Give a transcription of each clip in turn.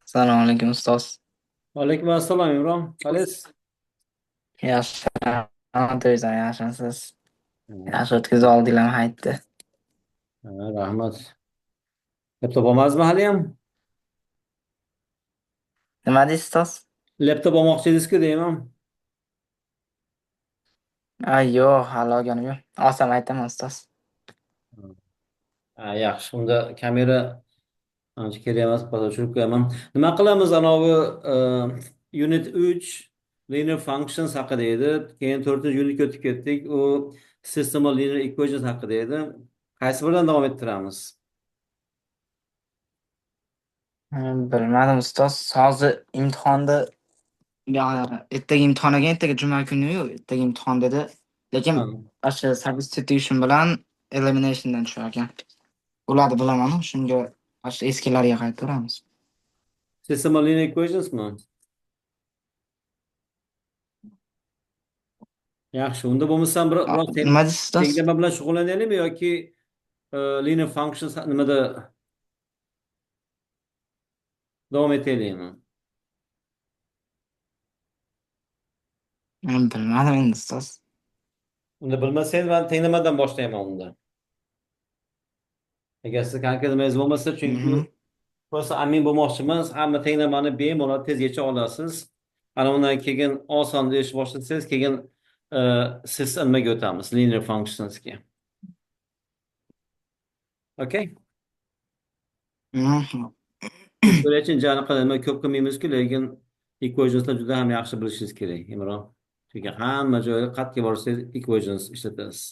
Assalomu alaykum ustoz. Alaykum assalom Imron. Qalesiz? Yaxshi, to'ysan, yaxshimisiz? Ha, Yaxshi o'tkazib oldinglarmi hayitni? rahmat. Laptop olmadingizmi haliyam? Nima deysiz ustoz? Laptop olmoqchi edingiz-ku deyman. Yo'q, hali olganim yo'q. Olsam aytaman ustoz. Yaxshi. Unda kamera ancha kerak emas, tushirib qo'yaman. Nima qilamiz? Unit 3 linear functions haqida edi. Keyin 4-unitga o'tib ketdik. U system of linear equations haqida edi. Qaysi biridan davom ettiramiz? Bilmadim ustoz. Hozir imtihonda ertaga imtihon ekan, ertaga juma kuni-yu, ertaga imtihon dedi. Lekin Ha. o'sha substitution bilan eliminationdan tushar ekan. Ularni bilaman, shunga o'sha eskilariga qaytaramiz. System of linear equationsmi? Yaxshi. Unda bo'lmasam biroz Nima deysiz ustoz? tenglama bilan shug'ullanaylikmi yoki linear functions nimada davom etaylikmi? Men bilmadim endi ustoz. Unda bilmasangiz man tenglamadan boshlayman unda. Agar siz konkretnimangiz bo'lmasa, chunki Mhm. rosa amin bo'lmoqchiman, hamma tenglamani bemalol tez yecha olasiz. Ana undan keyin oson deyish boshlasangiz, keyin siz nimaga o'tamiz? Linear functionsga. Okay? Mhm. Shuning uchun jani qilib ko'p qilmaymiz-ku, lekin equationslar juda ham yaxshi bilishingiz kerak, Imron. Chunki hamma joyga qayerga borsangiz equations ishlatasiz.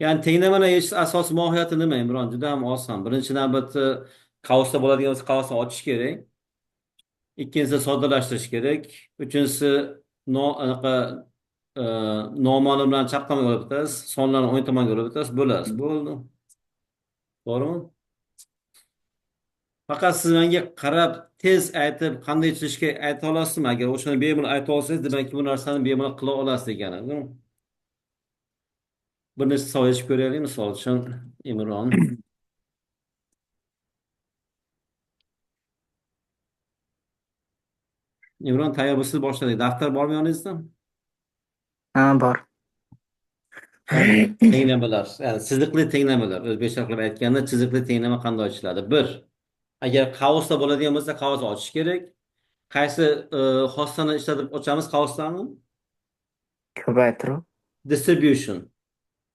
Ya'ni tenglamani yechish asosiy mohiyati nima, Imron? Juda ham oson. Birinchi navbatda qavsda bo'ladigan bo'lsa qavsni ochish kerak. Ikkinchisi soddalashtirish kerak. Uchinchisi anaqa e, noma'lum bilan chap tomonga olib o'tasiz, sonlarni o'ng tomonga olib o'tasiz, bo'lasiz. Bo'ldi. To'g'rimi? Faqat siz menga qarab tez aytib, qanday chizishga ayta olasizmi? Agar o'shani bemalol ayta olsangiz, demakki bu narsani bemalol qila olasiz degani. Bir nechta savol yechib ko'raylik, misol uchun, Imron. Imron, tayyor bo'lsangiz boshladik. Daftar bormi yoningizda? Ha, bor. Tenglamalar, ya'ni chiziqli tenglamalar. O'zbekcha qilib aytganda chiziqli tenglama qanday ochiladi? Bir, agar qavsda bo'ladigan bo'lsa, qavsni ochish kerak. Qaysi xossani ishlatib ochamiz qavslarni? Ko'paytiruv. Distribution.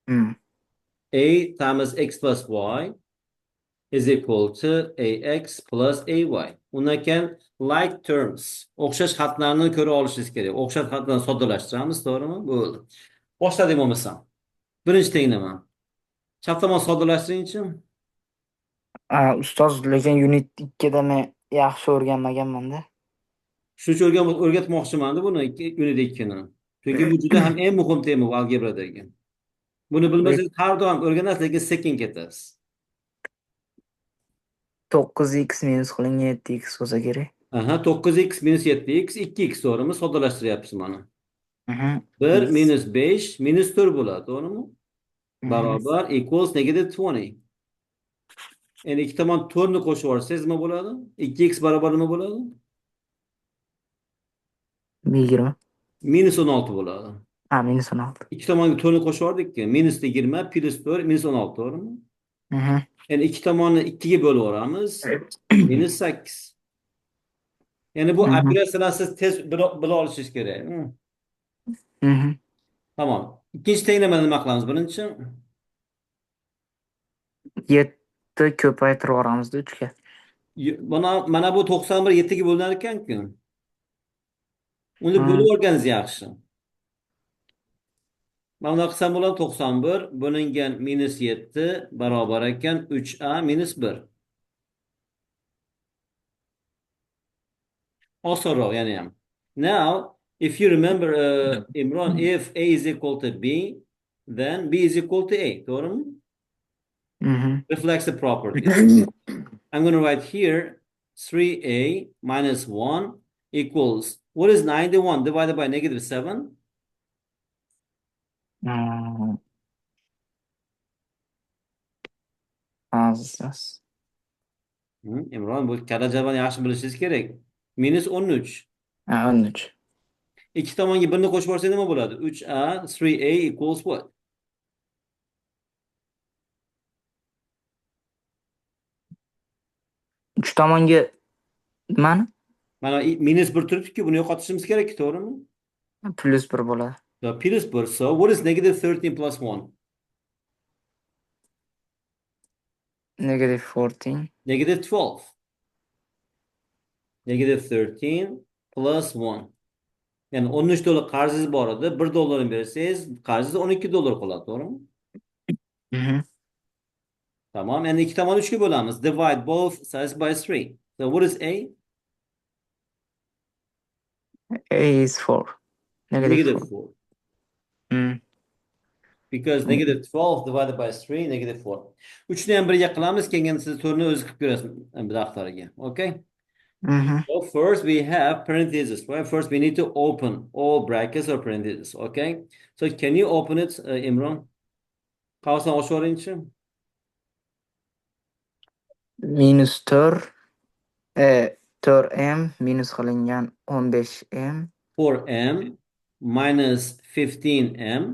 Mm. A times x plus y is equal to ax plus ay. Undan keyin like terms, o'xshash xatlarni ko'ra olishingiz kerak. O'xshash xatlarni soddalashtiramiz, to'g'rimi? Bo'ldi. Boshladik bo'lmasam. Birinchi tenglama. Chap tomon soddalashtiringchi. Ustoz, lekin Unit 2da men yaxshi o'rganmaganman-da. Shuning uchun o'rgatmoqchiman buni unit 2ni. Chunki bu juda ham eng muhim tema bu algebradagi. Buni bilmasangiz har doim o'rganasiz, lekin sekin ketasiz. 9x minus qilingan 7x bo'lsa kerak. 9x minus 7x 2x, to'g'rimi? Soddalashtiryapsiz mana. Mhm. 1 X. minus 5 minus 4 bo'ladi, to'g'rimi? Mhm. Barobar equals negative 20. Endi ikki tomon 4 ni qo'shib yuborsangiz nima bo'ladi? 2x barobar nima bo'ladi? 20. Minus 16 bo'ladi. Minus 16. Ikki tomonga 4 ni qo'shib yubordik-ku. Minus 20 plus 4 minus 16, to'g'rimi? Mhm. Endi ikki tomonni 2 ga bo'lib yuboramiz. Minus 8. Ya'ni bu Mhm. operatsiyalarni siz tez bila olishingiz kerak. Mhm. Tamam. İkinci tenglemada nima qilamiz? Birinchi 7 ko'paytirib yuboramiz-da 3ga. mana bu 91 7 ga bo'linar ekan-ku. Uni bo'lib Mhm. olganingiz yaxshi. Mana bunaqa qilsam bo'ladi, 91 bo'lingan minus 7 barobar ekan 3a minus 1. Osonroq yana ham. Now, if you remember, Imron, if a is equal to b, then b is equal to a. To'g'rimi? Mhm. Reflexive property. I'm going to write here 3a minus 1 equals, what is 91 divided by negative 7? Hmm, az. Hı, Imron bu kala javobni yaxshi bilishingiz kerak. -13. Ha, 13. Ikki tomonga birni qo'shib yuborsak nima bo'ladi? 3a 3a equals what? 3 tomonga nimani? Mana -1 turibdi-ku, buni yo'qotishimiz kerak, to'g'rimi? +1 bo'ladi. So -1. So what is -13 plus 1? -14. -12. -13 plus 1. Yani $13 qarzingiz bor edi. $1 bersangiz, qarzingiz $12 qoladi, to'g'rimi? Mhm. Tamam. Endi ikki tomonni 3 ga bo'lamiz. Divide both sides by 3. So what is A? A is 4. -4. -4. Mm. Because -12 divided by 3, -4. 3ni ham birga qilamiz, keyin siz 4ni o'zi qilib ko'rasiz bu daftarga. Okay? Mhm. So first we have parentheses, right? First we need to open all brackets or parentheses, okay? So can you open it, Imran? Qavsan ochib yuboringchi. -4. 4m minus qilingan 15m 4m minus 15m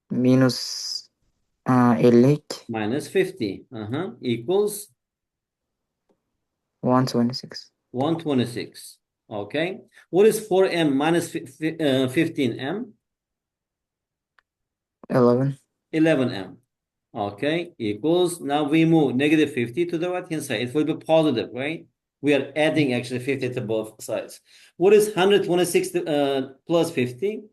minus 50 minus 50 equals 126. 126. Okay. What is 4m minus 15m? 11. 11m. Okay. Equals, now we move -50 to the right hand side. It will be positive, right? We are adding actually 50 to both sides. What is 126 plus 50?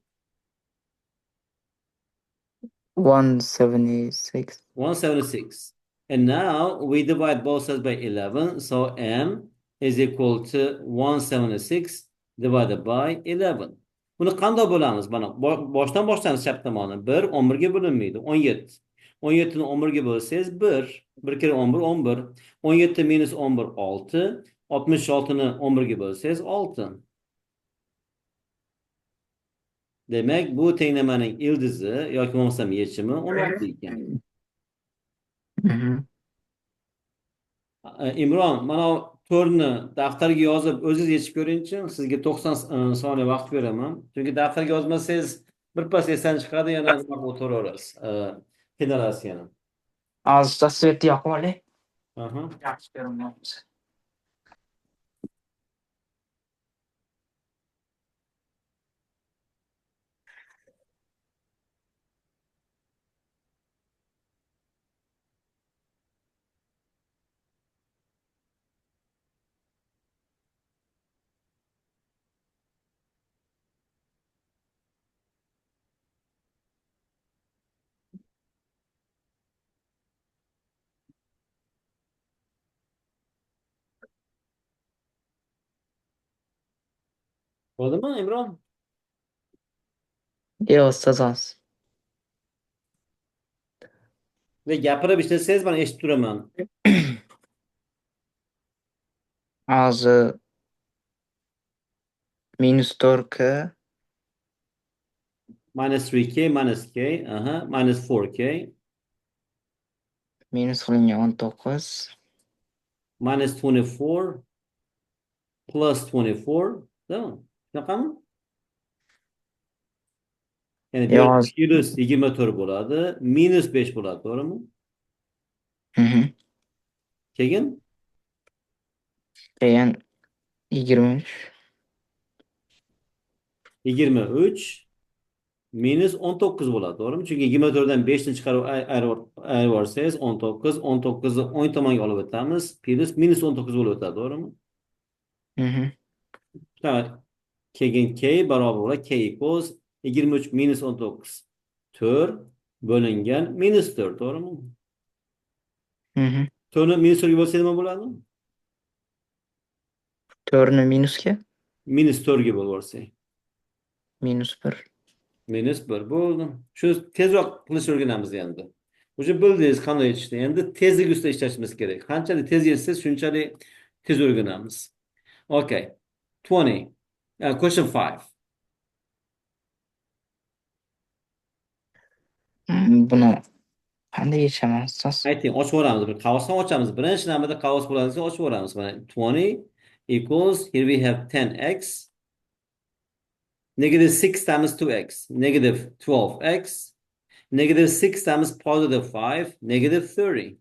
176. 176. And now we divide both sides by 11. So m is equal to 176 divided by 11. Buni qanday bo'lamiz? Mana boshdan boshlaymiz chap tomoni. 1 11 ga bo'linmaydi. 17. 17 ni 11 ga bo'lsangiz 1. 1 kere 11 11. 17 minus 11 6. 66 ni 11 ga bo'lsangiz 6. Demak, bu tenglamaning ildizi yoki bo'lmasam yechimi 16 ekan. Mhm. Imron, mana to'rni daftarga yozib o'zingiz yechib ko'ringchi. Sizga 90 soniya vaqt beraman. Chunki daftarga yozmasangiz birpas esdan chiqadi, yana nima qilib o'tiraverasiz. Qiynalasiz yana. Hozircha svet yoqib olay. Aha. Yaxshi ko'rinmayapti. Bo'ldimi, Imron? Yo'q, ustoz hozir. Ve gapirib ishlasangiz men eshitib turaman. Hozir -4k -3k minus k, -4k minus qilingan 19 -24 plus 24. Tamam. Shunaqami? Yani bu yerda yoz. -24 bo'ladi, -5 bo'ladi, to'g'rimi? Mhm. Keyin Keyin 23 23 minus 19 bo'ladi, to'g'rimi? Chunki 24dan 5 ni chiqarib ayirib yuborsangiz 19, 19ni o'ng tomonga olib o'tamiz, plus minus 19 bo'lib o'tadi, to'g'rimi? Mhm. Tamam. Keyin k barobar bo'ladi, k equals 23 minus 19 4 bo'lingan -4, to'g'rimi? Mhm. 4ni -4 ga bo'lsa nima bo'ladi? 4ni minusga -4 ga bo'lib yuborsak -1. -1 bo'ldi. Shu tezroq qilishni o'rganamiz endi. O'sha bildingiz qanday yechishni. Endi tezlik ustida ishlashimiz kerak. Qanchalik tez yechsangiz, shunchalik tez o'rganamiz. Okay. 20. Question 5. Buni qanday yechaman ustoz? Ayting, ochib yuboramiz. Bir qavsdan ochamiz. Birinchi namerda qavs bo'ladi desa ochib yuboramiz. Mana 20 equals, here we have 10x, negative 6 times 2x, negative 12x, negative 6 times positive 5, negative 30.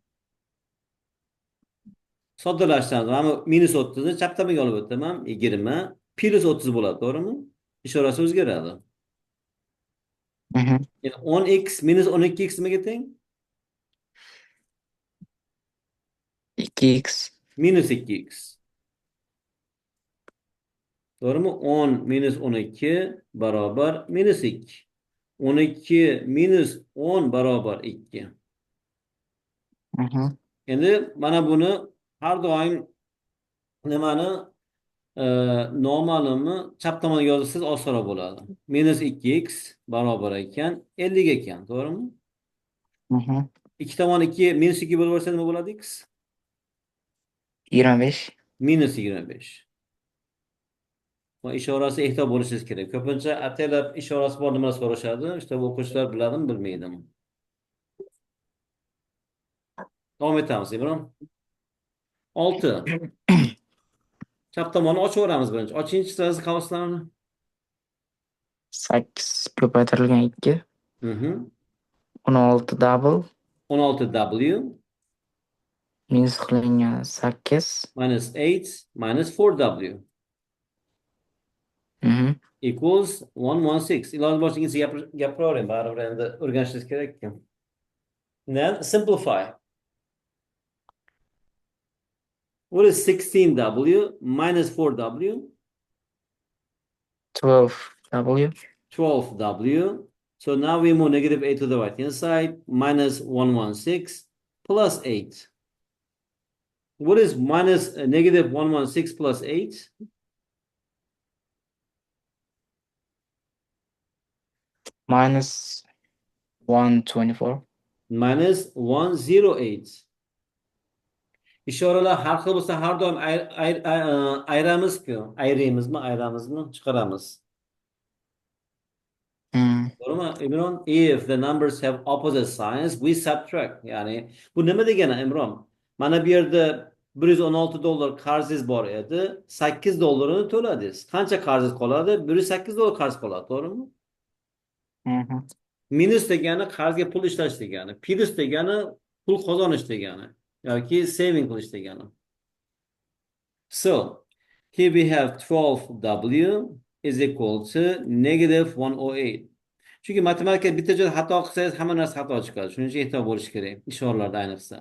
Soddalashtiramiz. Mana minus 30ni chap tomonga olib o'taman. 20 plus 30 bo'ladi, to'g'rimi? Ishorasi o'zgaradi. Mhm. Yani 10x minus 12x nimaga teng? 2x. Minus 2x. Doğru mu? 10 minus 12 beraber minus 2. 12 minus 10 beraber 2. Mhm. Endi mana buni har doim nimani e, normalini chap tomonga yozsangiz osonroq bo'ladi. Minus 2x barobar ekan 50 ekan, to'g'rimi? Mhm. 2 tomon 2 minus 2 bo'lib bo'lsa nima bo'ladi x? 25. Minus 25. Va ishorasi ehtiyot bo'lishingiz kerak. Ko'pincha ataylab ishorasi bor nimalar so'rashadi. İşte bu o'quvchilar biladimi, bilmaydimi? Davom etamiz, Ibrom. 6. Chap tomonni ochaveramiz birinchi. Ochingchi sirasi qavslarni. 8 ko'paytirilgan 2. Mhm. 16 double 16w minus qilingan 8. minus 8 minus 4w Mhm. equals 116. Iloji boricha ingliz gapiravering, baribir endi o'rganishingiz kerak. Then simplify. What is 16w minus 4w? 12w 12w. So now we move negative 8 to the right hand side, minus 116 plus 8. What is minus negative 116 plus 8? minus 124. Minus 108. İşoralar har xil bo'lsa har doim ayramizku. Ayramizmi, chiqaramiz. Mm. To'g'rimi, Imron? If the numbers have opposite signs, we subtract. Ya'ni bu nima degani, Imron? Mana bu yerda $116 qarzingiz bor edi, $8 to'ladingiz. Qancha qarzingiz qoladi? $108 qarz qoladi, to'g'rimi? Mhm. Minus degani qarzga pul ishlash degani. Plus degani pul qozonish degani yoki saving qilish degani. So, here we have 12w is equal to negative 108. Chunki matematika bitta joyda xato qilsangiz hamma narsa xato chiqadi. Shuning uchun ehtiyot bo'lish kerak, ishoralarda ayniqsa.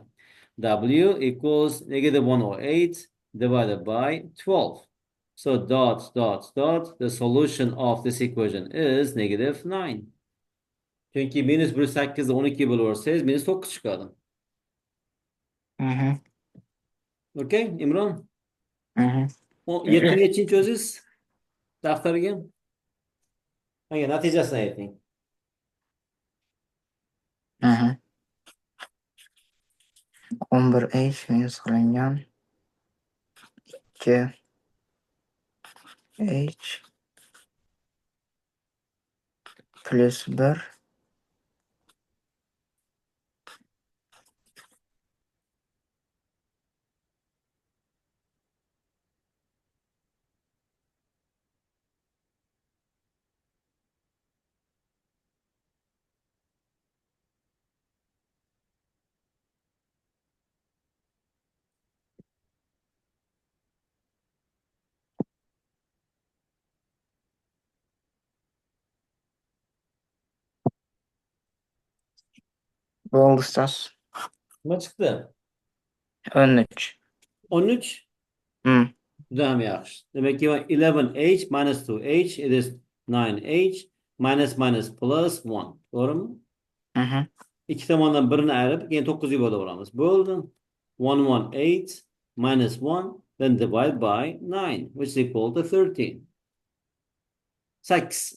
W equals negative 108 divided by 12. So dot, dot, dot, the solution of this equation is negative 9. Chunki minus 1.8'da 12 bo'lib o'rsangiz minus 9 chiqadi. Mhm. Okay, Imron? Mhm. O 7 nechinchi o'ziz daftariga? Hanga natijasini ayting. Mhm. 11h minus qilingan 2h plus 1 bo'ldi ustoz. Nima chiqdi? 13. 13. Mm. Juda ham yaxshi. Demakki 11h minus 2h, it is 9h, minus minus plus 1. To'g'rimi? Mhm. Ikki tomondan birini ayirib, keyin 9 ga bo'laveramiz. Bo'ldi. 118 minus 1, then divide by 9, which is equal to 13. 8.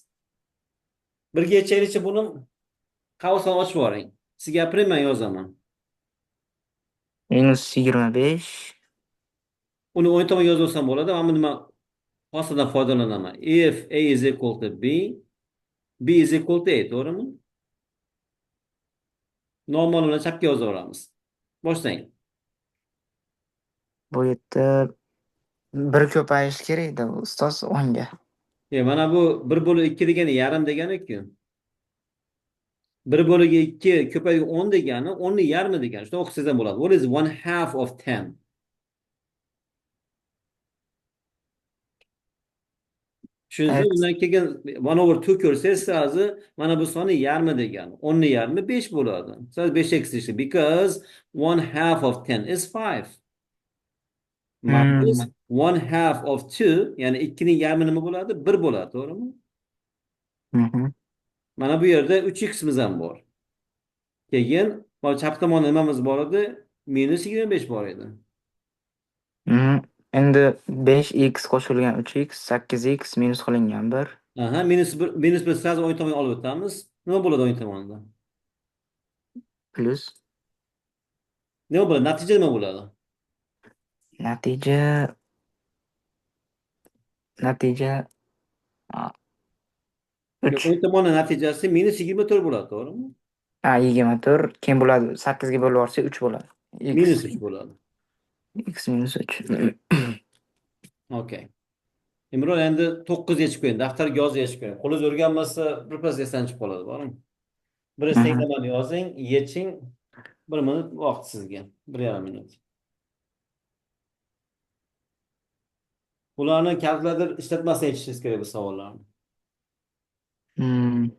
Birga yechaylikchi buni qavsni ochib yuboring. Siz gapiring, men yozaman. minus 25 Uni o'ng tomonga yozib olsam bo'ladi. Mana nima hosildan foydalanaman. If A is equal to B, B is equal to A, to'g'rimi? Normalini chapga yozaveramiz. Boshlang. Bu yerda bir ko'payishi kerakda ustoz 10 ga. Mana bu 1/2 degani yarim degani-ku. 1/2 ko'payib 10 degani 10 ni yarmi degani. Shuni o'qisangiz ham bo'ladi. What is 1/2 of 10? Tushundingizmi? Evet. Undan keyin 1/2 ko'rsangiz sirazi mana bu sonni yarmi degani. 10 ni yarmi 5 bo'ladi. Siz 5 eksilishdi. Because 1/2 of 10 is 5. Minus Hmm. 1/2 of 2, ya'ni 2 ning yarmi nima bo'ladi? 1 bo'ladi, to'g'rimi? Hı hı. Mana bu yerda 3x ham bor. Keyin mana chap tomonda nimamiz bor edi? -25 bor edi. Hı. Endi 5x qo'shilgan 3x 8x minus qilingan 1 Aha, -1 sirazi o'ng tomonga olib o'tamiz. Nima bo'ladi o'ng tomonda? plus Nima bo'ladi? Natija nima bo'ladi? natija natija Yo'q, 3. o'ng tomonda natijasi -24 bo'ladi, to'g'rimi? 24 keyin bo'ladi 8 ga bo'lib yuborsak 3 bo'ladi. X -3 bo'ladi. x minus 3. Okay. Imron endi 9 yechib qo'ying. Daftarga yozib yechib qo'ying. Qo'lingiz o'rganmasa birpas esdan chiqib qoladi, bormi? Birinchi Hı. tenglamani yozing, yeching. 1 minut vaqt sizga. 1,5 minut. Ularni kalkulyator ishlatmasdan yechishingiz kerak bu savollarni. Hmm.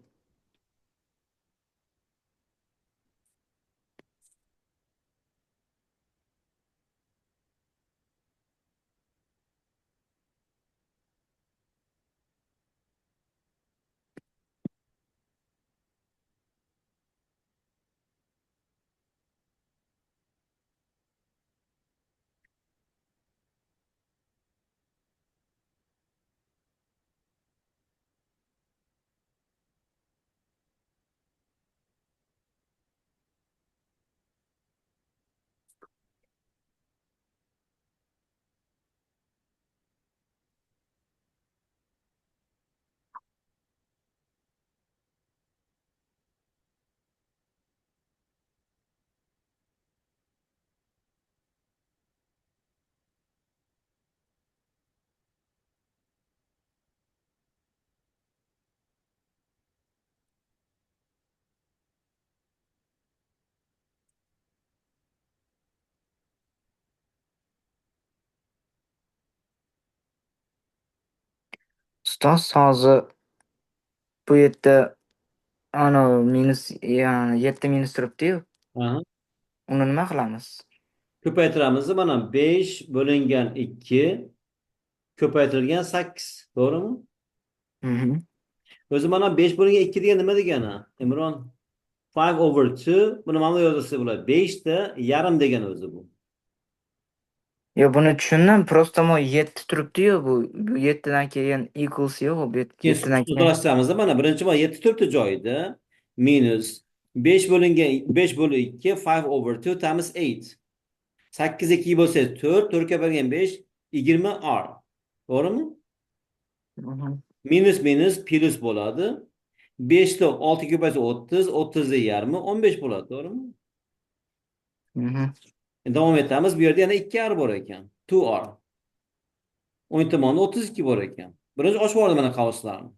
Ustoz hozir bu yerda minus yani 7 minus turibdi-yu. Aha. Uni nima qilamiz? Ko'paytiramiz. Mana 5 bo'lingan 2 ko'paytirilgan 8, to'g'rimi? Hı hı. O'zi mana 5 bo'lingan 2 degan nima degani? Imron, 5/2 buni mana bu yozsa bo'ladi. 5 da yarim degan o'zi bu. Yo, buni tushundim. Просто 7 turibdi-yu bu 7 dan keyin equals yo'q. Bu 7 dan keyin. So'zlashtiramiz. Mana birinchi mana 7 turibdi joyida. Minus 5 bo'lingan 5 bo'lib 2 5/2 times 8. 8 ga 2 bo'lsa 4, 4 ga bo'lgan 5 20 r. To'g'rimi? Hı hı. Minus minus plus bo'ladi. 5 da 6 ko'paysa 30, 30 da yarmi 15 bo'ladi, to'g'rimi? Hı hı. Davom etamiz. Bu yerda yana 2r bor ekan. 2r. O'ng tomonda 32 bor ekan. Birinchi ochib yubordim mana qavslarni.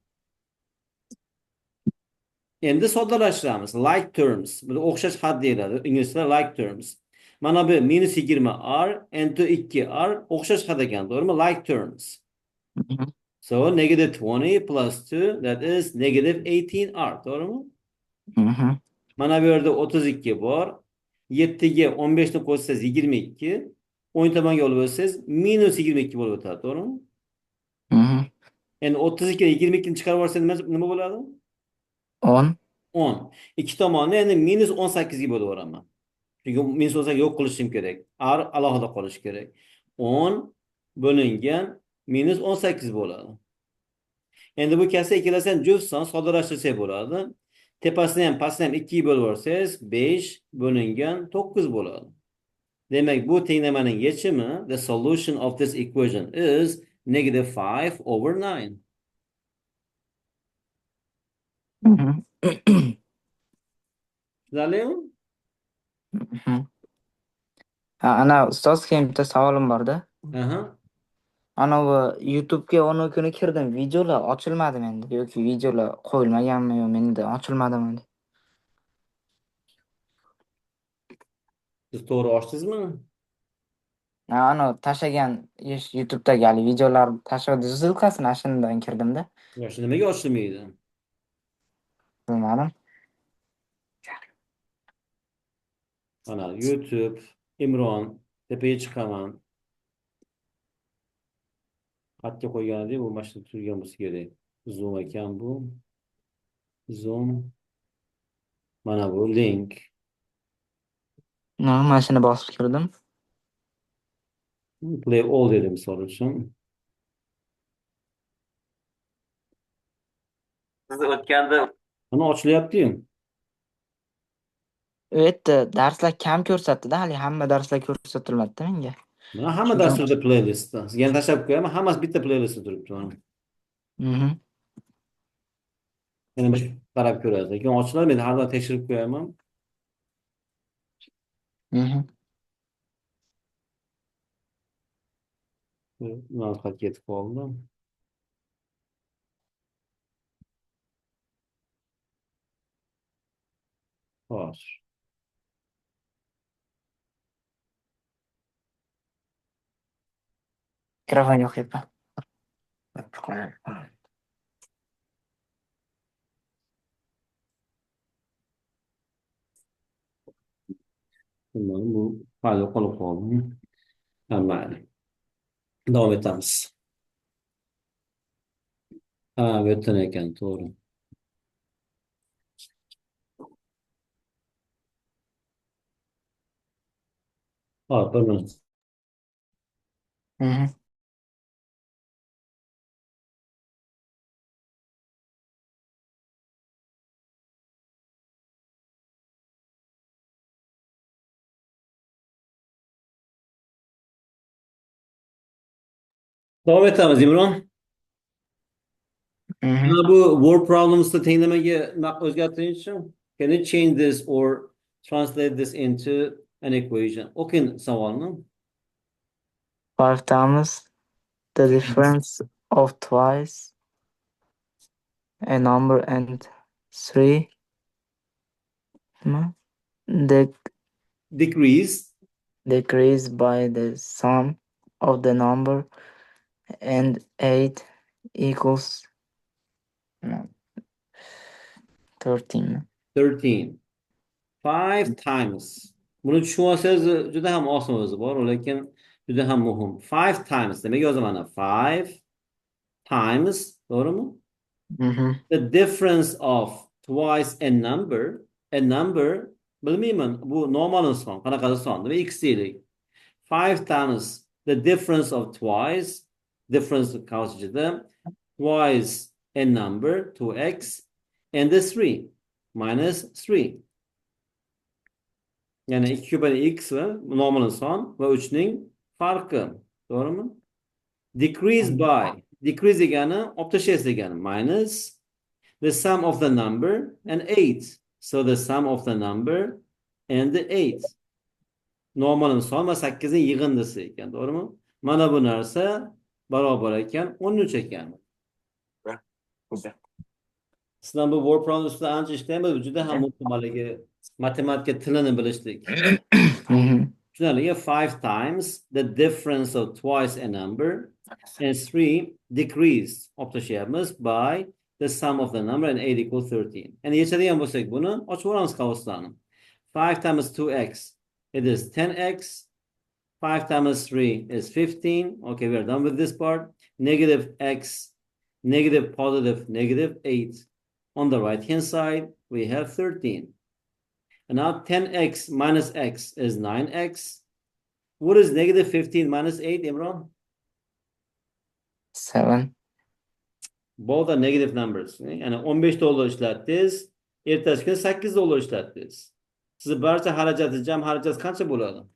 Endi soddalashtiramiz. Like terms. Bu o'xshash had deyiladi. Ingliz tilida like terms. Mana bu -20r into 2r o'xshash had ekan, to'g'rimi? Like terms. Hı hı. So -20 plus 2, that is -18r, to'g'rimi? Hı hı. Mana bu yerda 32 bor. 7 ga 15 ni qo'shsangiz 22. O'ng tomonga olib o'tsangiz -22 bo'lib o'tadi, to'g'rimi? Hı hı. Endi 32 dan 22 ni chiqarib yuborsangiz nima bo'ladi? 10. 10. Ikki tomonni endi -18 ga bo'lib yuboraman. Chunki -18 yo'q qilishim kerak. R alohida qolishi kerak. 10 bo'lingan -18 bo'ladi. Endi bu kasra ikkalasidan juft son soddalashtirsak bo'ladi. Tepasini ham pastini ham 2 ga bo'lib yuborsangiz 5 bo'lingan 9 bo'ladi. Demak, bu tenglamaning yechimi, the solution of this equation is -5/9. Hı hı. Tushunarlimi? Mhm. Ha, ana ustoz keyin bitta savolim borda. Aha. Anavi YouTube'ga onu kuni kirdim. Videolar ochilmadi menda. Yoki videolar qo'yilmaganmi yo menda ochilmadimi? Siz to'g'ri ochdingizmi? Ha, ana tashlagan YouTube'dagi hali videolar tashladi ссылкасini ana shundan kirdimda. Yoshi nimaga ochilmaydi? Bilmadim. Mana YouTube, Imron, tepaga chiqaman. Xatga qo'yganida bu mashina turgan bo'lsa kerak. Zoom ekan bu. Zoom. Mana bu link. Mana shuni bosib kirdim. Play all dedim misol uchun. Siz o'tganda mana ochilyapti-yu. U yerda darslar kam ko'rsatdi-da, hali hamma darslar ko'rsatilmadi menga. Mana hamma Shundan. dasturda playlistda. Sizga yana tashlab qo'yaman, hammasi bitta playlistda turibdi mana. Mhm. Yana bir qarab ko'rasiz. Keyin ochiladi, men har doim tekshirib qo'yaman. Mhm. Narxga ketib qoldi. Hozir. Mikrofon yo'q edi. Bu hali qolib qoldi. Ha, mayli. Davom etamiz. Ha, bu yerdan ekan, to'g'ri. Hop, bir minut. Mhm. Davom etamiz, Imron. Mhm. Mana bu word problems'da tenglamaga o'zgartirish uchun can you change this or translate this into an equation? O'qing savolni. 5 times the difference of twice a number and 3 the Decrease decrease by the sum of the number and 8 equals no, 13. 13. 5 times. Buni tushunib olsangiz juda ham oson o'zi bor, lekin juda ham muhim. 5 times demak yozaman. 5 times, to'g'rimi? Mhm. The difference of twice a number bilmayman, bu normal son, qanaqa son? Demak x deylik. 5 times the difference of twice, difference qavsichida, twice a number, 2x, and the 3, minus 3. Yani 2 küpeli x va normal son va 3 ning farqi. To'g'rimi? Decrease by. Decrease degani olib tashlash degani. Minus the sum of the number and 8. So the sum of the number and the 8. Normal son va 8 ning yig'indisi ekan, to'g'rimi? Mana bu narsa barobar ekan 13 ekan. Sizlar bu word problem ustida ancha ishlaymiz, juda ham muhim haligi matematika tilini bilishlik. Mhm. Tushunarli? 5 times the difference of twice a number and 3 decrease olib tashlayapmiz by the sum of the number and 8 equals 13. Endi yechadigan bo'lsak buni ochib olamiz qavslarni. 5 times 2x, it is 10x. 5 times 3 is 15. Okay, we are done with this part. Negative x, negative, positive, negative 8. On the right-hand side, we have 13. And now 10x minus x is 9x. What is negative 15 minus 8, Imran? 7. Both are negative numbers. Yani 15 dollar ishlatdingiz, ertasi kuni 8 dollar ishlatdingiz. Sizni barcha xarajatingiz, jam xarajat qancha bo'ladi?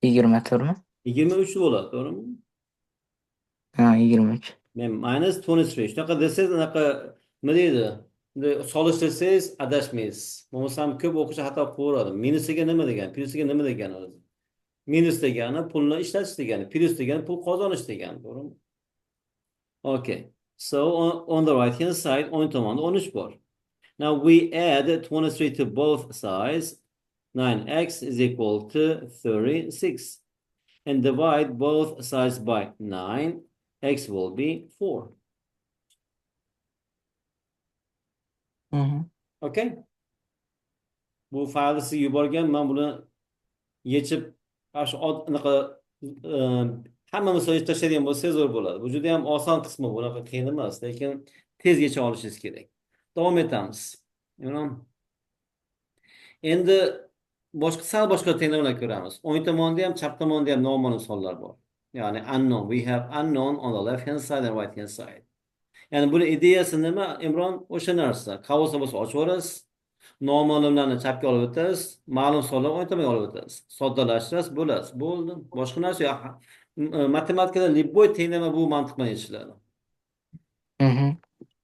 24 mi? 23 bo'ladi, to'g'rimi? Ha, 23. Men minus 23. Shunaqa desangiz, unaqa nima deydi? Solishtirsangiz adashmaysiz. Bo'lmasam ko'p o'quvchi xato qilib minusiga nima degani, plusiga nima degani o'zi. Minus degani pulni ishlatish degani, plus degani pul qozonish degani, to'g'rimi? Okay. So on the right hand side, o'ng tomonda 13 bor. Now we add 23 to both sides. 9x is equal to 36. And divide both sides by 9. X will be 4. Okay. Bu faylni sizga yuborgan. Men buni yechib shu anaqa hamma misolga tashlaydigan bo'lsangiz zo'r bo'ladi. Bu juda ham oson qismi, bunaqa qiyin emas, lekin tezgacha olishingiz kerak. Davom etamiz. Endi boshqa tenglarni ko'ramiz. O'ng tomonda ham, chap tomonda ham noma'lum sonlar bor. Ya'ni unknown. We have unknown on the left hand side and right hand side. Ya'ni buni ideyasi nima? Imron o'sha narsa. Qavs bo'lsa ochib yuborasiz. Noma'lumlarni chapga olib o'tasiz, ma'lum sonlarni o'ng tomonga olib o'tasiz. Soddalashtirasiz, bo'lasiz. Bo'ldi. Boshqa narsa yo'q. Matematikada любой tenglama bu mantiq bilan yechiladi.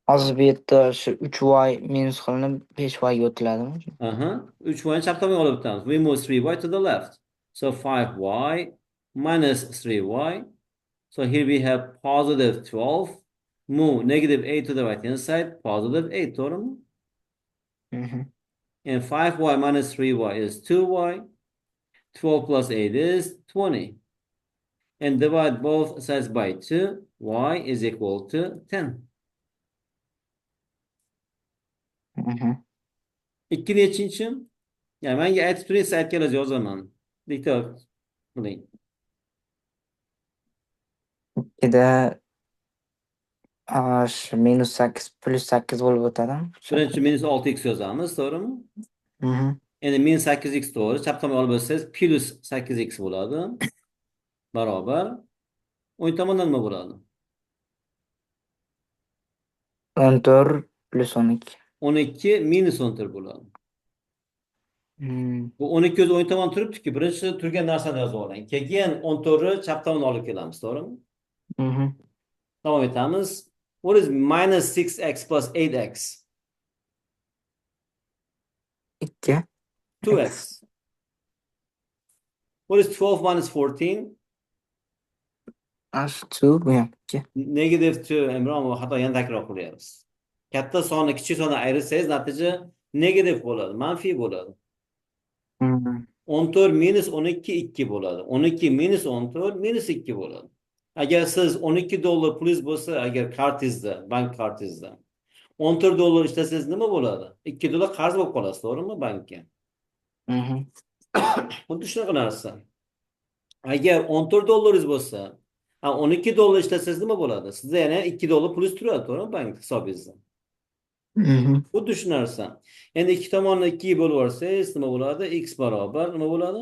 Hozir bu yerda shu 3y minus qilinib 5y ga o'tiladimi? 3y chap tomonga olib o'tamiz. We move 3y to the left. So 5y minus 3y. So here we have positive 12. Move negative 8 to the right hand side. Positive 8, to'g'rimi? And 5y minus 3y is 2y. 12 plus 8 is 20. And divide both sides by 2. Y is equal to 10. Ikki nechinchi? Yani menga aytib turing, siz aytganingizni yozaman. Diktat qiling. Ikkida minus 8 plus 8 bo'lib o'tadimi? Birinchi minus 6x yozamiz, to'g'rimi? Endi minus 8x to'g'ri. Chap tomonga olib o'tsangiz plus 8x bo'ladi. Barobar. O'ng tomonda nima bo'ladi? 14 plus 12. 12 minus 14 bo'ladi. Bu 12 o'zi o'ng tomon turibdi-ku, birinchi turgan narsani yozib oling. Keyin 14 ni chap tomonga olib kelamiz, to'g'rimi? Davom etamiz. What is minus 6x plus 8x? 2. 2x. What is 12 minus 14? 2 bu ham 2. Negative 2. Imron, hatto yana takror qilyapmiz. Katta sonni kichik sonni ayirsangiz natija negativ bo'ladi, manfiy bo'ladi. 14 minus 12 2 bo'ladi. 12 minus 14 minus 2 bo'ladi. Agar siz $12 plus bo'lsa, agar kartingizda, bank kartingizda $14 ishlasangiz nima bo'ladi? $2 qarz bo'lib qolasiz, to'g'rimi, bankka? Xuddi shunaqa narsa. Agar $14 bo'lsa, $12 ishlasangiz nima bo'ladi? Sizda yana $2 plus turadi, to'g'rimi, bank hisobingizda? Xuddi shu narsa. Endi ikki tomonni 2 ga bo'lib yuborsangiz nima bo'ladi? X barobar nima bo'ladi?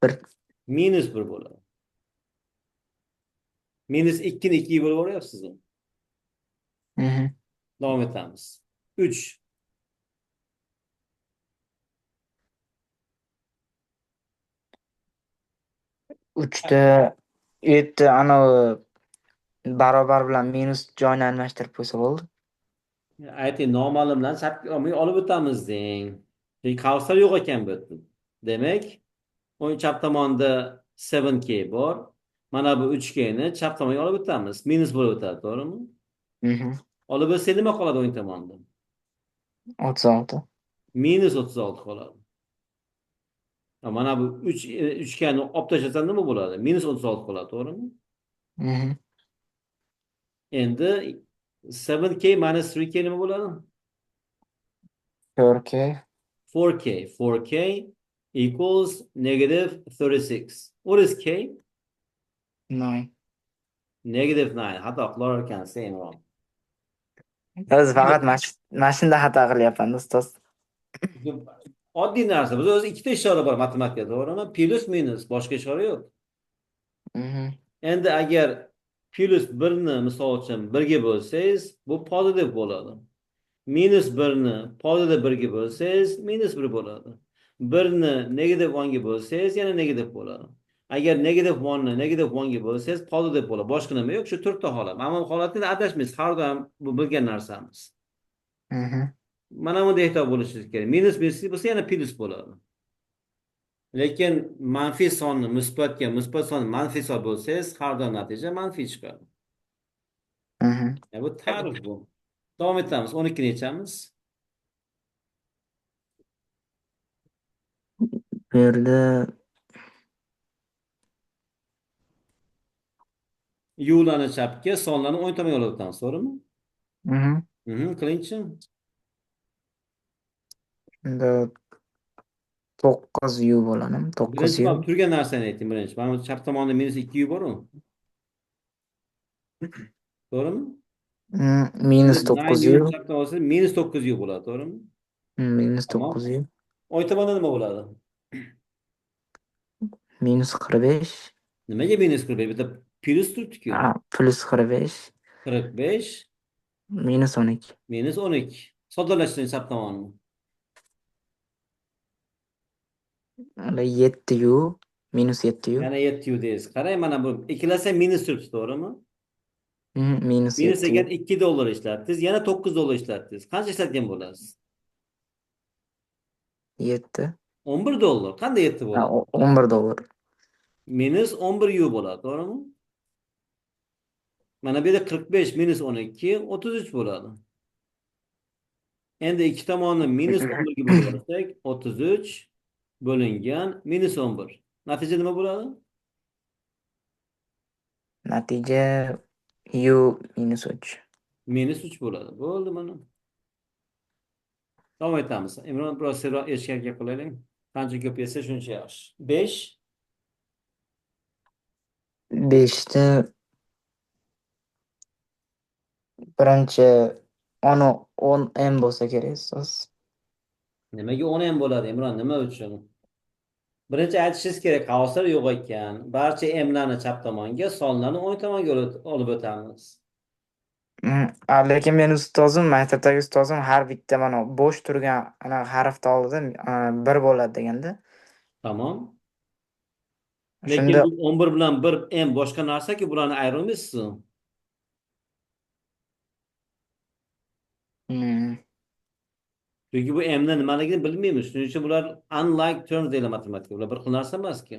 1. Minus 1 bo'ladi. Minus 2 ni 2 ga bo'lib yuboryapsiz. Davom etamiz. 3. 3da u yerda anavi barobar bilan minus joyini almashtirib qo'ysa bo'ldi. Ayting, noma'lumlarni chapga olib o'tamiz deng. Qavslar yo'q ekan bu yerda. Demak, o'ng chap tomonda 7k bor. Mana bu 3k ni chap tomonga olib o'tamiz. Minus bo'lib o'tadi, to'g'rimi? Olib o'tsak nima qoladi o'ng tomonda? 36. Minus 36 qoladi. Mana bu 3k ni olib tashlasa nima bo'ladi? Minus 36 qoladi, to'g'rimi? Endi 7k minus 3k nima bo'ladi? 4k. 4k. 4k equals negative 36. What is k? 9. Negative 9. Xato qilar ekansiz, Imron. Biz faqat mashinada xato qilyapman, ustoz. Oddiy narsa. Biz o'zi ikkita ishora bor matematikada, to'g'rimi? Plus minus, boshqa ishora yo'q. Endi agar plus 1 ni misol uchun 1 ga bo'lsangiz, bu pozitiv bo'ladi. Minus 1 ni pozitiv 1 ga bo'lsangiz, minus 1 bo'ladi. 1 ni negativ 1 ga bo'lsangiz, yana negativ bo'ladi. Agar negativ 1 ni negativ 1 ga bo'lsangiz, pozitiv bo'ladi. Boshqa nima yo'q, shu to'rtta holat. Mana bu holatda adashmaysiz, har doim bu bilgan narsamiz. Mhm. Mana bunda ehtiyot bo'lishingiz kerak. Minus minus bo'lsa yana plus bo'ladi. Lekin manfiy sonni musbatga, musbat sonni manfiy hisob bo'lsangiz, har doim natija manfiy chiqadi. Mhm. Bu ta'rif bu. Davom etamiz. 12 nechamiz? Bu yerda Yu'larni chapga, sonlarni o'ng tomonga olib o'tamiz, to'g'rimi? mhm. Qilingchi. Unda 9U bo'ladi. Birinchi 9U. mana turgan narsani ayting birinchi. Mana bu chap tomonda minus 2 bor-ku. To'g'rimi? Minus Endi 9U 9U. chap tomonda olsa minus 9 bo'ladi, to'g'rimi? Minus Tamom. 9U. O'ng tomonda nima bo'ladi? Minus 45. Nimaga minus 45? Bitta plus turibdi-ku. Plus 45. 45 Minus 12. minus 12. Soddalashtiring chap tomonni. Unda 7U. Minus 7U. Yana 7 deysiz. Qarang, mana bu ikkilasi minus turibdi, to'g'rimi? Minus Minus 7U. ekan $2 ishlatdingiz, yana $9 ishlatdingiz. Qancha ishlatgan bo'lasiz? 7. $11. Qanday 7 bo'ladi? $11. Minus 11 bo'ladi, to'g'rimi? Mana bu yerda 45 minus 12 33 bo'ladi. Endi ikki tomonni minus 11 ga bo'lib olsak, 33 bo'lingan minus 11. Natija nima bo'ladi? Natija U minus 3. Minus 3 bo'ladi. Bo'ldi mana. Davom etamiz. Imron, biroz seroq eshikka qilaylik. Qancha ko'p yesa shuncha yaxshi. 5 5da birinchi 10 bo'lsa kerak ustoz. nimaga 10 ham bo'ladi, Imron? Nima uchun? Birinchi aytishingiz kerak, qavslar yo'q ekan. Barcha m'larni chap tomonga, sonlarni o'ng tomonga olib o'tamiz. Lekin men ustozim, maktabdagi ustozim har bitta mana bo'sh turgan harfni oldida 1 bo'ladi deganda. Tamom. Lekin Shunda bu 11 bilan 1 m boshqa narsa-ku, bularni ayirolmaysiz. mm, Chunki bu m'ni nimaligini bilmaymiz. Shuning uchun bular unlike terms deyiladi matematikada. Bular bir xil narsa emas-ku.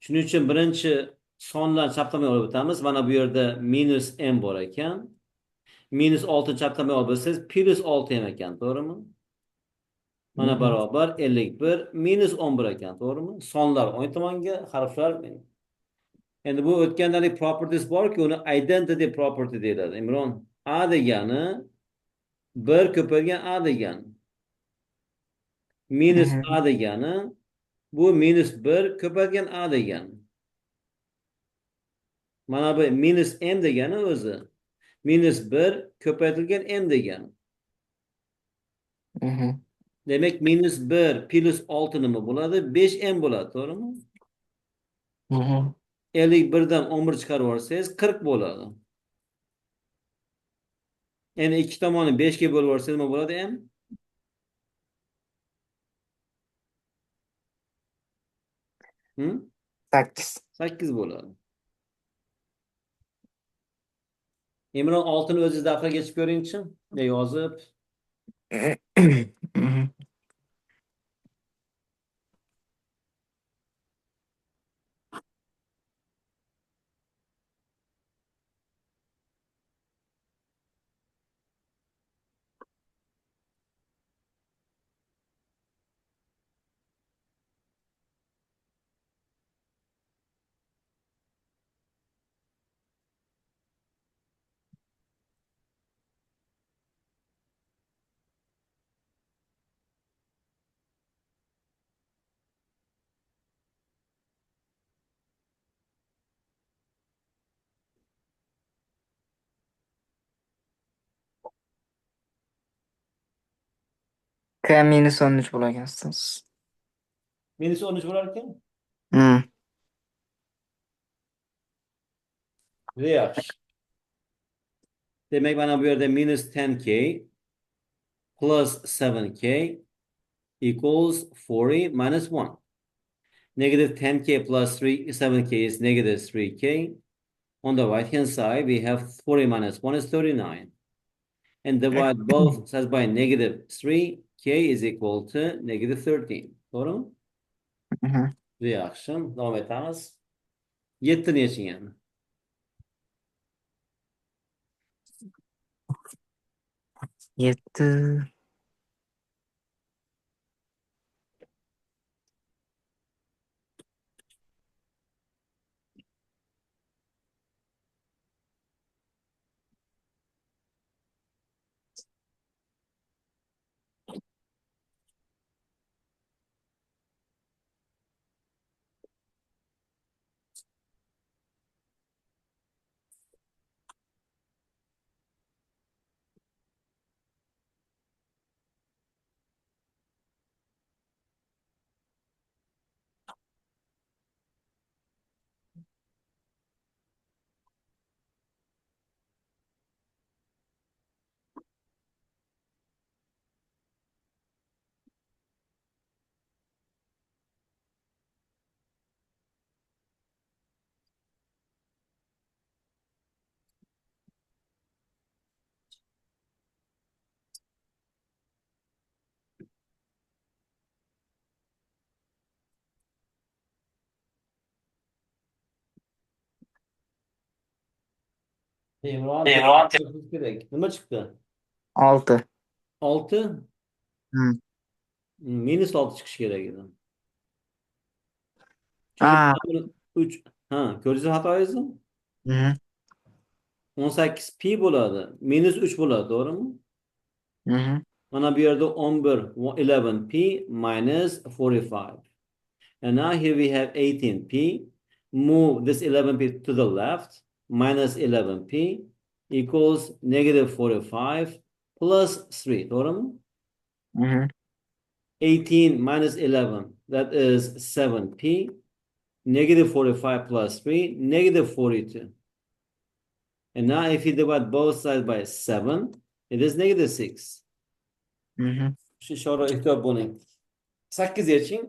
Shuning uchun birinchi sonlarni chap tomonga olib o'tamiz. Mana bu yerda minus m bor ekan. Minus 6 chap tomonga olib o'tsangiz, plus 6 m ekan, to'g'rimi? Mana mhm, barobar 51 minus 11 ekan, to'g'rimi? Sonlar o'ng tomonga, harflar. Endi bu o'tgandalik properties borki, uni identity property deyiladi. Imron, a degani 1 ko'paygan a degani. Minus mhm, a degani bu minus 1 ko'paygan a degani. Mana bu minus m degani o'zi minus 1 ko'paytirilgan m degani. mhm, Demak, minus 1 plus 6 nima bo'ladi? 5m bo'ladi, to'g'rimi? mhm, 51 dan 11 chiqarib yuborsangiz 40 bo'ladi. Endi ikki tomonni 5 ga bo'lib yuborsangiz nima bo'ladi m? 8. 8 bo'ladi. Imron, 6'ni o'zingiz daftarga yechib ko'ring-chi. Yozib. Mhm. K minus 13 bo'lar ekan ustoz. Minus 13 bo'lar ekan. Mm. Juda yaxshi. Demak, mana bu yerda minus 10k plus 7k equals 40 minus 1. Negative 10k plus 7k is negative 3k. On the right hand side, we have 40 minus 1 is 39. and divide both sides by -3, k is equal to -13. To'g'rimi? Mhm. Yaxshi. Davom etamiz. 7 neching yana? 7. Imron, Imron kerak. Nima chiqdi? 6. 6, -6 chiqishi kerak edi. Chunki A. 3, ha, ko'rdingizmi xatoingizni? Mhm. 18 pi bo'ladi. -3 bo'ladi, to'g'rimi? Mhm. Mana bu yerda 11 p minus 45. And now here we have 18p. Move this 11p to the left. Minus 11p equals -45 plus 3. Doğru. Mhm. 18 minus 11, that is 7p. -45 plus 3, -42. And now if you divide both sides by 7, it is -6. Mhm. Shu ishora ehtiyot bo'ling. 8 yeching.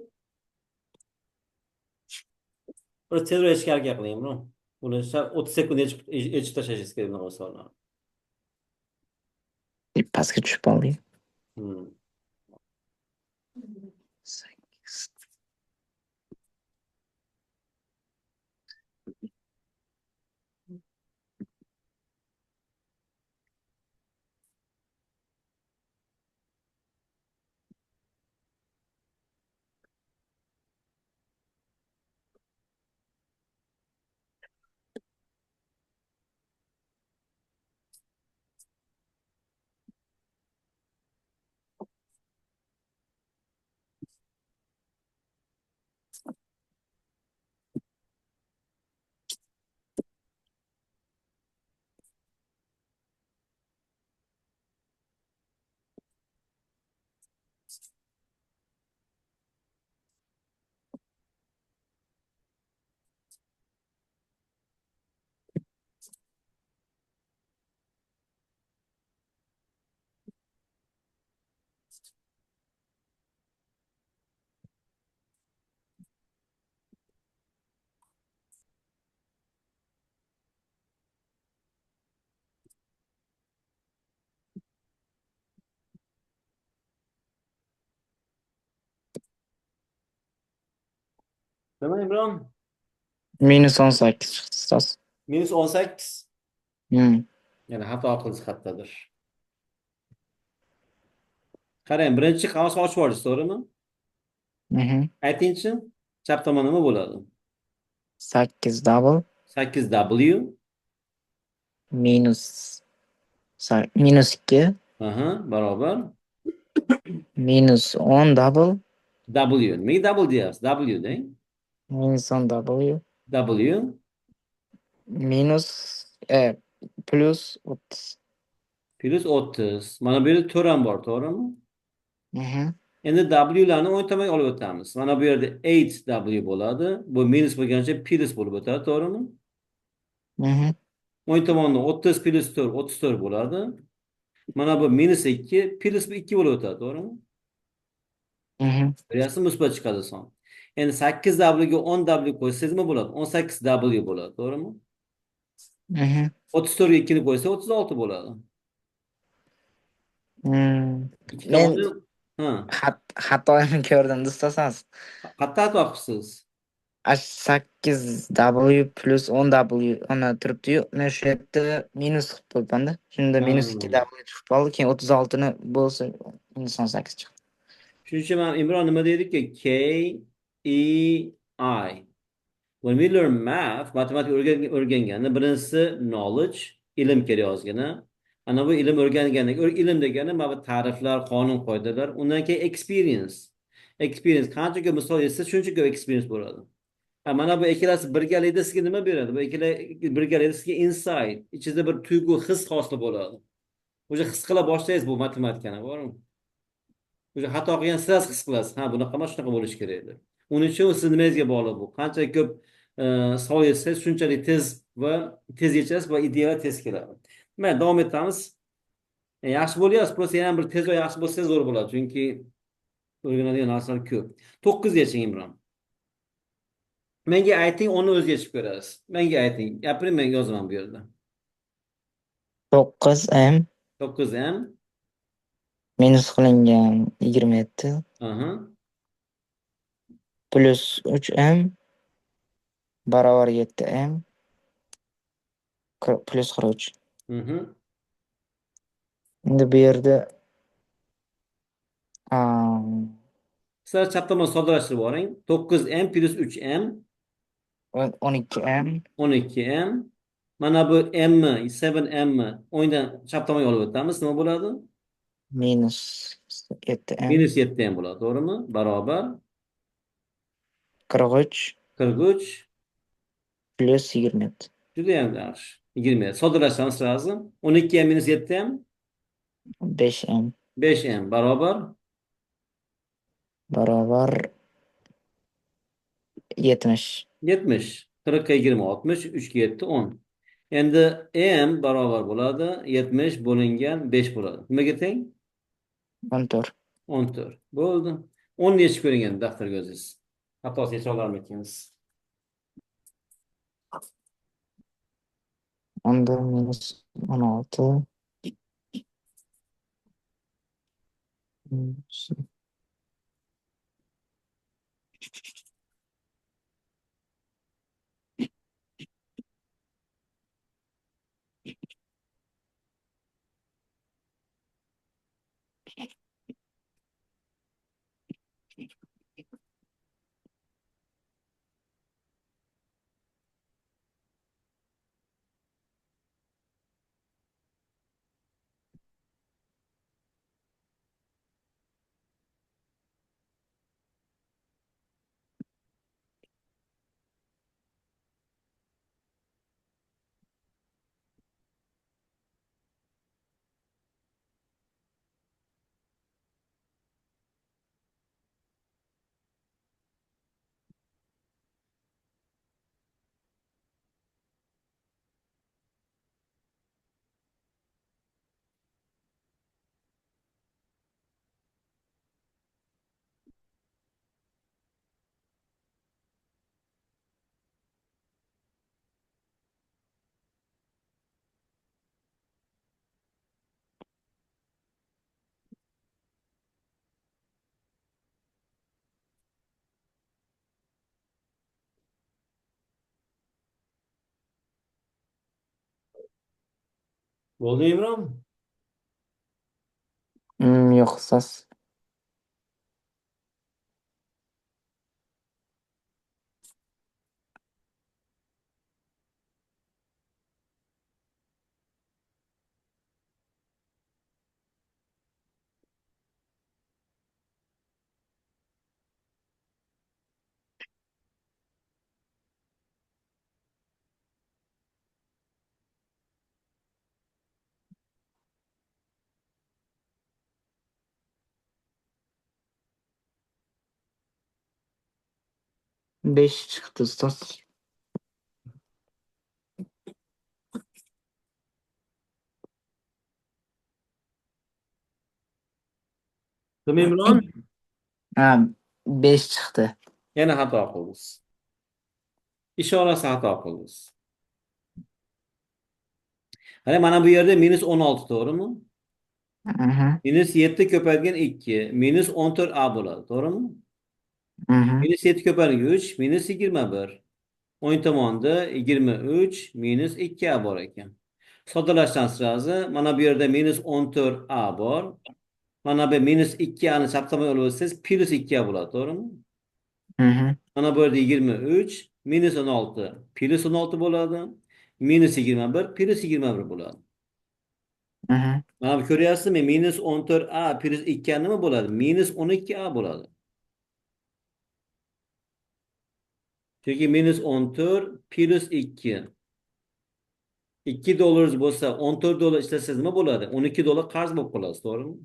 Bir tezroq yechishga harakat qiling, bro. Buni 30 sekund yechib tashlashingiz kerak bunaqa savollarni. Pastga tushib oldik. Hmm. 8. Nima Imron? -18 chiqdi ustoz. -18. Hmm. Yana xato qilish xattadir. Qarang, birinchi qavsni ochib olishdi, to'g'rimi? Mhm. Aytingchi, chap tomon nima bo'ladi? 8 double 8w, minus -2 aha, barobar -10 double w. Nimaga double deyapsiz? W deng. -10 w W minus plus 30. plus 30. Mana bu yerda 4 ham bor, to'g'rimi? Mhm. Endi W larni o'ng tomonga olib o'tamiz. Mana bu yerda 8w bo'ladi. Bu minus bo'lgancha plus bo'lib o'tadi, to'g'rimi? Mhm. O'ng tomonda 30 plus 4 34 bo'ladi. Mana bu -2 plus 2 bo'lib o'tadi, to'g'rimi? Mhm. Ko'ryapsizmi, musbat chiqadi son. Endi 8w ga 10w qo'ysangiz nima bo'ladi? 18w bo'ladi, to'g'rimi? Mhm. 34 ga 2 ni qo'ysa 36 bo'ladi. Hmm. Ikkita Men o'yin. Ha. xatoyimni ko'rdim do'stasiz. Qattiq xato qilibsiz. 8W plus 10W ana turibdi-yu, men shu yerda minus qilib qo'yibman-da. Shunda Ha. minus 2W chiqib qoldi. Keyin 36ni bo'lsa minus 18 chiqdi. Shuning uchun mana Imron nima dedikki? K, E, I. When we learn math, matematik o'rganganda birinchisi knowledge, ilm kerak ozgina. Ana bu ilm o'rgangandan ilm degani mana bu ta'riflar, qonun qoidalar, undan keyin experience. Experience qancha ko'p misol yetsa shuncha ko'p experience bo'ladi. Mana bu ikkalasi birgalikda sizga nima beradi? Bu ikkala birgalikda sizga insight, ichingizda bir tuyg'u, his hosil bo'ladi. O'sha his qila boshlaysiz bu matematikani, bormi? O'sha xato qilgan siz his qilasiz. Ha, bunaqa emas, shunaqa bo'lishi kerak edi. Uning uchun siz nimangizga bog'liq bu. Qancha ko'p savol yetsangiz, shunchalik tez va tez yechasiz va ideal tez keladi. Mayli, davom etamiz. Yaxshi bo'lyapsiz, просто yana bir tezroq yaxshi bo'lsa zo'r bo'ladi. Chunki o'rganadigan narsalar ko'p. 9 yeching Imron. Menga ayting, uni o'zi yechib ko'rasiz. Menga ayting. Gapiring, men yozaman bu yerda. 9m 9m. minus qilingan 27 Aha. plus 3m barobar 7m plus 43. Mhm. Endi bu yerda am, Sizlar chap tomon soddalashtirib yuboring. 9m plus 3m 12m 12m. Mana bu m, 7m o'yindan chap tomonga olib o'tamiz. Nima bo'ladi? minus 7m Minus 7m bo'ladi, to'g'rimi? Barobar 43 43. plus 27. Juda ham yaxshi. 20. Soddalashtiramiz lazım. 12m minus 7m 5m 5m barobar barobar 70. 70. 40'a 20 60. 3 ga 7 10. Endi m barobar bo'ladi 70 bo'lingan 5 bo'ladi. Nimaga teng? 14. 14. Bo'ldi. 10 ni yechib ko'ring endi daftarga o'zingiz. Xatosiz yecha olarmikinsiz? Onda minus 16 minus Bo'ldi Imron? yo'q siz. Besh chiqdi ustoz. Kim Imron? Ha, 5 chiqdi. Yana xato qildingiz. Ishorasi xato qildingiz. Mana bu yerda minus 16, to'g'rimi? Hı hı. Minus 7 ko'paytirgan 2. Minus 14a bo'ladi. To'g'rimi? Hı hı. Minus 7 ko'paytirgan 3. Minus 21. O'ng tomonda 23 minus 2a bor ekan. Soddalashdan sirasi mana bu yerda minus 14a bor. Mana bu minus 2a ni chap tomonga olib o'tsangiz plus 2a bo'ladi. To'g'rimi? Hı hı. Mana bu yerda 23 minus 16 plus 16 bo'ladi. Minus 21 plus 21 bo'ladi. Hı hı. Mana bu ko'ryapsizmi? Minus 14a plus 2a nima bo'ladi? Minus 12a bo'ladi. Chunki minus 14 plus 2. 2 dollar bo'lsa 14 dollar ishlasangiz nima bo'ladi? 12 dollar qarz bo'lib qolasiz, to'g'rimi?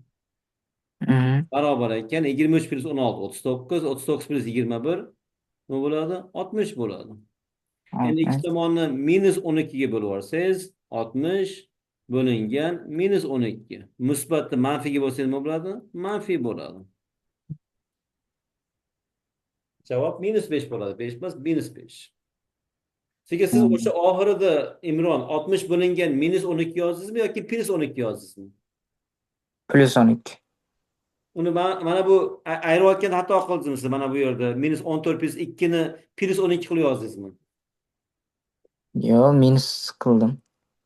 Hı hı. Barobar ekan 23 plus 16 39, 39 plus 21 nima bo'ladi? 60 bo'ladi. Endi ikki Altmış. tomonni minus 12 ga bo'lib yuborsangiz 60 bo'lingan minus 12. Musbatni manfiga bo'lsa nima bo'ladi? Manfiy bo'ladi. Javob minus 5 bo'ladi. 5 emas, minus 5. Chunki Hı. siz o'sha oxirida Imron 60 bo'lingan minus 12 yozdingizmi yoki plus 12 yozdingizmi? Plus 12. Uni mana bu ayirayotganda xato qildingizmi siz mana bu yerda minus 14 plus 2 ni plus 12 qilib yozdingizmi? Yo, minus kıldım.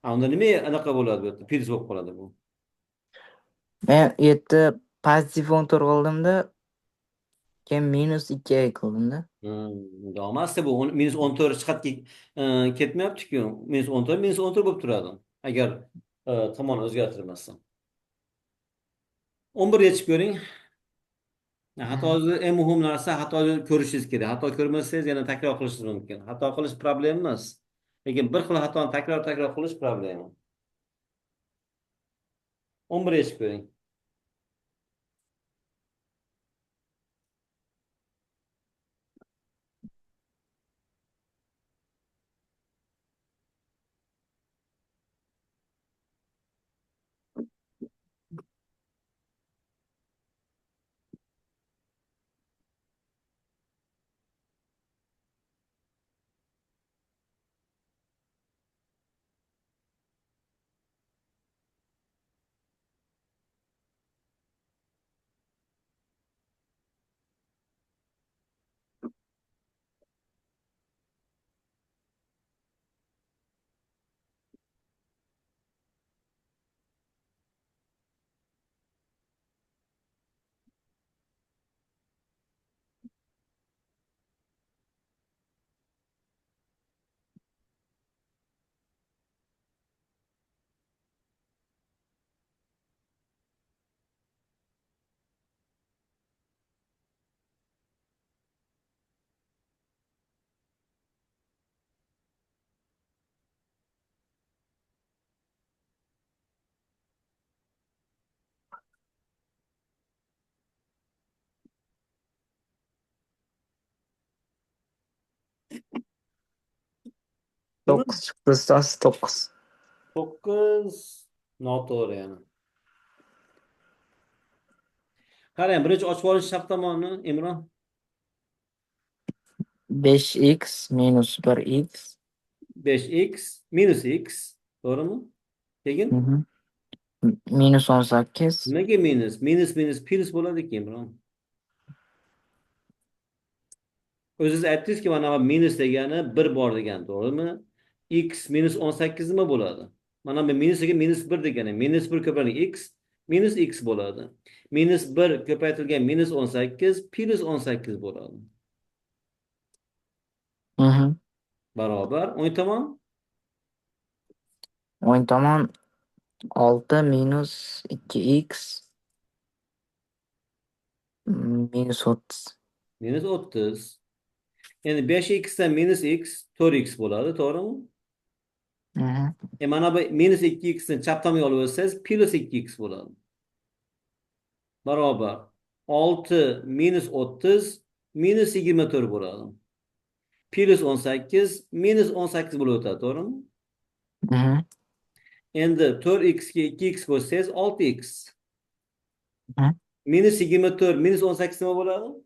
Unda nima anaqa bo'ladi bu yerda? Plus bo'lib qoladi bu. Ben yetti pozitif 14 kıldığımda keyin minus 2'ye kıldım. Olmazsa bu minus 14 chiqib ketmayapti-ku. Minus 14 minus 14 bo'lib turadi. Agar tomon o'zgartirmasam. 11 yechib ko'ring. Xatosi eng muhim narsa xatoni ko'rishingiz kerak. Xato ko'rmasangiz yana takror qilishingiz mumkin. Xato qilish problem emas. Lekin bir xil xatoni takror qilish problema. 11 yechib ko'ring. Nima? 9 çıktı. Stas 9. 9 noto'g'ri yana. Qarang, birinchi ochib olish chap tomonni, Imron. 5x minus 1x. 5x minus x. To'g'rimi? Hı Keyin hı. Minus 18. nimaga minus? Minus minus plus bo'ladiki, Imron. O'zingiz aytdingizki, mana bu minus degani 1 bor degani, to'g'rimi? X minus 18 nima bo'ladi? Mana bu minusiga minus 1 degani. Minus 1 ko'paytirilgan x minus x bo'ladi. Minus 1 ko'paytirilgan minus 18 plus 18 bo'ladi. Hı hı. Barobar o'ng tomon O'ng tomon 6 minus 2x minus 30. minus 30. Endi 5x dan minus x 4x bo'ladi, to'g'rimi? Hı hı. Mana bu minus 2x ni chap tomonga olib o'tsangiz plus 2x bo'ladi. Barobar 6 minus 30 minus 24 bo'ladi. Plus 18 minus 18 bo'lib o'tadi, to'g'rimi? Hı hı. Endi 4x ga 2x qo'shsangiz 6x. Hı. Minus 24 minus 18 nima bo'ladi?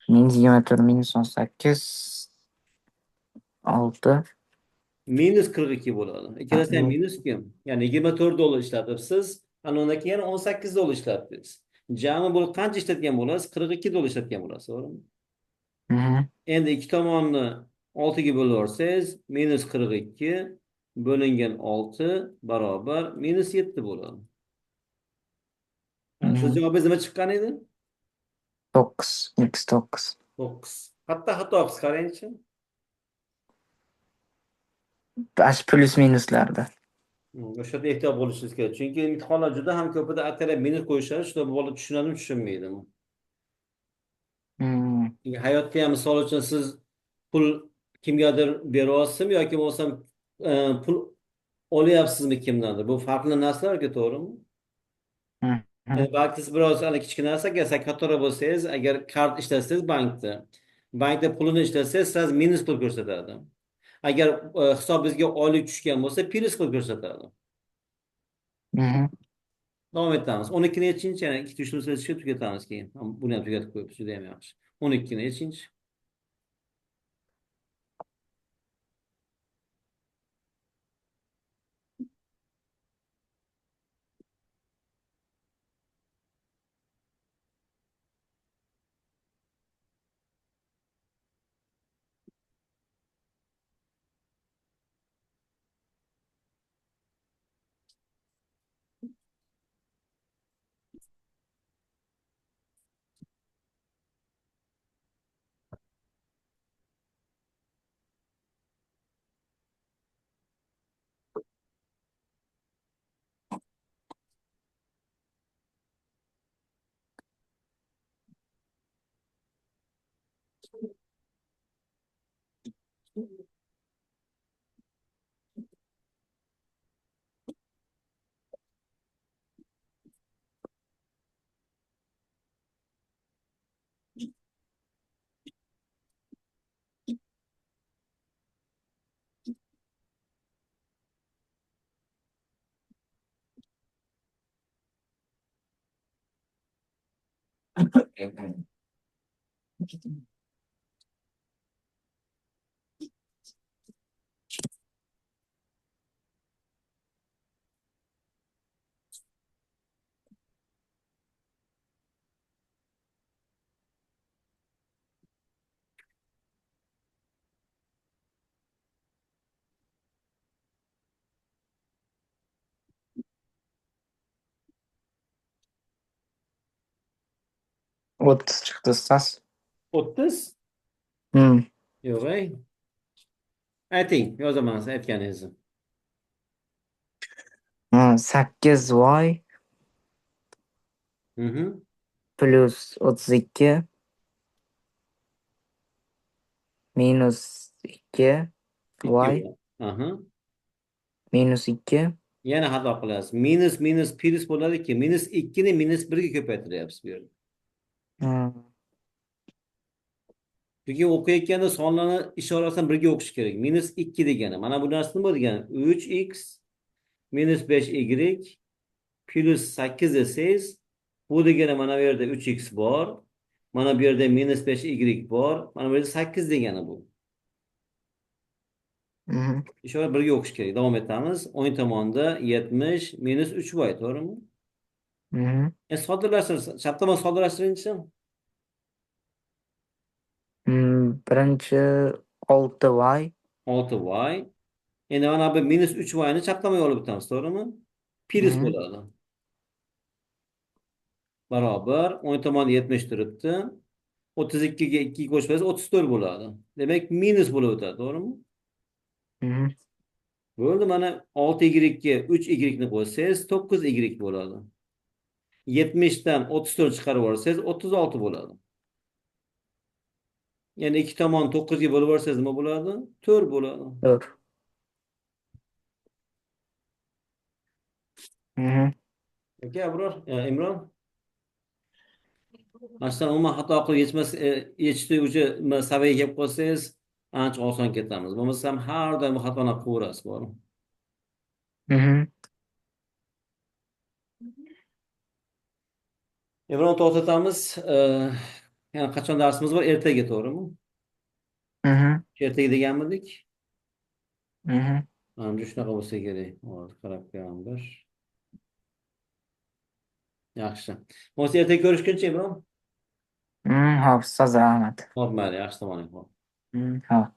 Minus 24 minus 18. 6. Minus 42 bo'ladi. Ikkalasi ham minus kim? Ya'ni 24 dollar ishlatibsiz. Ana undan keyin yana 18 dolu ishlatdingiz. Jami bo'lib qancha ishlatgan bo'lasiz? 42 dolu ishlatgan bo'lasiz, to'g'rimi? Mhm. Endi ikki tomonni 6 ga bo'lsangiz, minus 42 bo'lingan 6 barobar minus 7 bo'ladi. Siz Mhm. javobingiz nima chiqqan edi? 9. X 9. 9. Xato xato qarangchi. Bash plus minuslarda. O'sha yerda ehtiyot bo'lishingiz kerak. Chunki imtihonlar juda ham ko'pida atalab minus qo'yishadi. Shunda bola tushunadimi, tushunmaydimi? Mhm. Chunki hayotda ham misol uchun siz pul kimgadir beryapsizmi yoki bo'lmasam pul olyapsizmi kimdandir? Bu farqli narsalarga, to'g'rimi? Mhm. Balki siz biroz ana kichkina narsa kelsak, kattaroq bo'lsangiz, agar kart ishlatsangiz bankda pulini ishlatsangiz, siz minus qilib ko'rsatadi. Agar hisobingizga oylik tushgan bo'lsa, plyus qilib ko'rsatadi. Mhm. Davom etamiz. 12 nechinchi? Yana ikkita uchta o'tkazishga tugatamiz keyin. Buni ham tugatib qo'yibmiz, juda ham yaxshi. 12 nechinchi? O'ttiz chiqdi ustoz. 30? Hmm. Yo'q, ayting, yozaman siz aytganingizni. 8y Mhm. plus 32 minus 2 2 y bor. Aha. minus 2. Yana xato qilasiz. Minus minus plus bo'ladiki, minus 2 ni minus 1 ga ko'paytiryapsiz bu yerda. Chunki o'qiyotganda sonlarni ishorasidan birga o'qish kerak. Minus 2 degani. Mana bu narsa nima degani? 3x minus 5y plus 8 desangiz, bu degani mana bu yerda 3x bor. Mana bu yerda minus 5y bor. Mana bu yerda 8 degani bu. Mhm. Ishora birga o'qish kerak. Davom etamiz. O'ng tomonda 70 minus 3y, to'g'rimi? Mhm. Soddalashtirsa, chap tomon soddalashtiringchi. Birinchi 6y. 6y. Endi mana bu minus 3y ni chap tomonga olib o'tamiz, to'g'rimi? Plus Mhm. bo'ladi. Barobar o'ng tomonda 70 turibdi. 32 ga 2 qo'shsangiz 34 bo'ladi. Demak, minus bo'lib o'tadi, to'g'rimi? Mhm. Bo'ldi, mana 6y ga 3y ni qo'shsangiz 9y bo'ladi. 70 dan 34 chiqarib yuborsangiz 36 bo'ladi. Ya'ni ikki tomon 9 ga bo'lib yuborsangiz nima bo'ladi? 4 bo'ladi. 4. Mhm. Aka, Abror, Imron, mana umuman xato qilib yechishni o'sha saviyaga kelib qolsangiz ancha oson ketamiz. Bo'lmasam har doim bu xatoni qilaverasiz, bor. Mhm. Imron, to'xtatamiz. Yana qachon darsimiz bor? Ertaga, to'g'rimi? Mhm. Ertaga deganmidik? Mhm. Mana shunaqa bo'lsa kerak. Hozir qarab qo'yamiz. Yaxshi. Bo'lsa ertaga ko'rishguncha Imron. Ho'p, ustoz, rahmat. Hop, mayli, yaxshi tomoning. Ho'p.